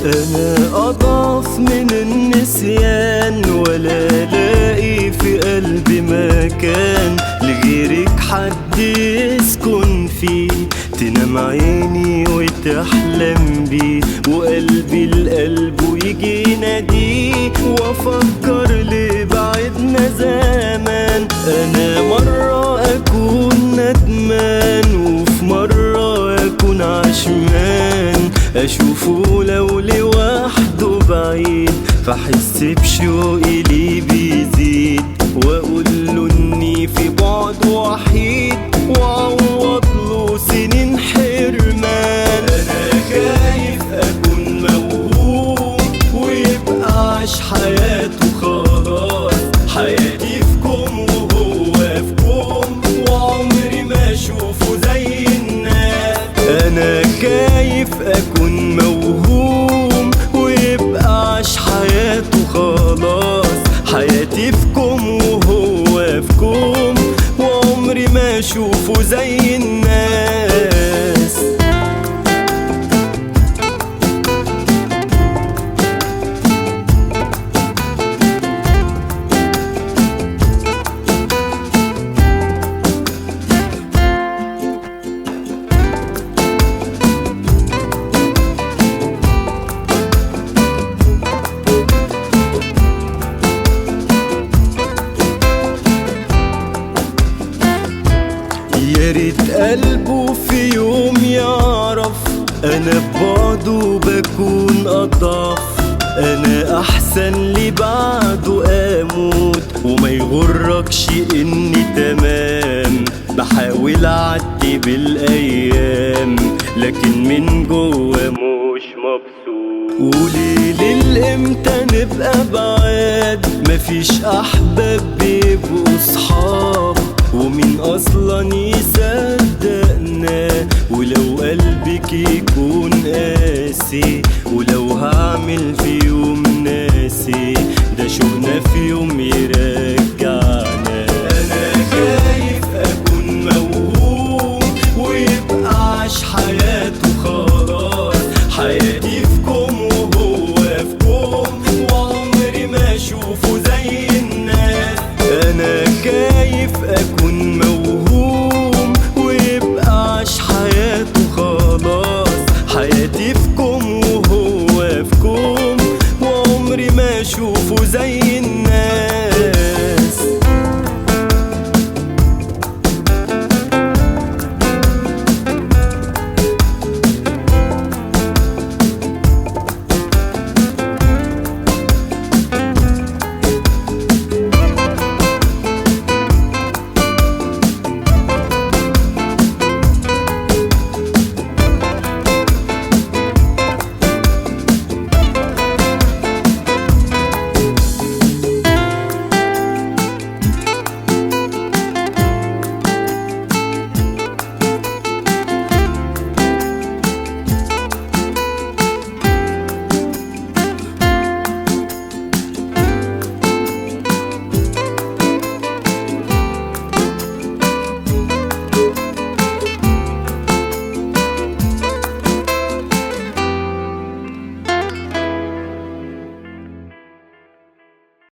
أنا أضعف من النسيان، ولا لاقي في قلبي مكان لغيرك حد يسكن فيه، تنام عيني وتحلم بيه، وقلبي لقلبه يجي يناديه، وأفكر ليه بعدنا زمان. أنا مرة أكون ندمان، وفي مرة أكون عشمان، أشوفه لو لوحده بعيد، فأحس بشوقي ليه بيزيد، وأقول له إني في بعد وحيد، وأعوض له سنين حرمان. أنا خايف أكون موهوم ويبقى عاش حياته خلاص، حياتي في كوم وهو في كوم، وعمري ما أشوفه زي الناس. أنا خايف أكون موهوم ويبقى عاش حياته خلاص، حياتي في كوم وهو في كوم، وعمري ما أشوفه زي الناس. يا ريت قلبه في يوم يعرف أنا ببعده بكون أضعف، أنا أحسن لي بعده أموت، وما يغركش إني تمام، بحاول أعدي بالأيام، لكن من جوا مش مبسوط. وليه للإمتى نبقى بعاد، مفيش أحباب بيبقوا صحاب، ومين أصلا يصدقنا، ولو قلبك يكون قاسي، ولو هعمل في يوم ناسي، ده شوقنا في يوم يرجعنا. أنا خايف أكون موهوم ويبقى عاش حياته خلاص، حياتي في كوم وهو في كوم، وعمري ما أشوفه زي الناس. أنا خايف أكون موهوم ويبقى عاش حياته خلاص، حياتي في كوم وهو في كوم، وعمري ما أشوفه زي الناس.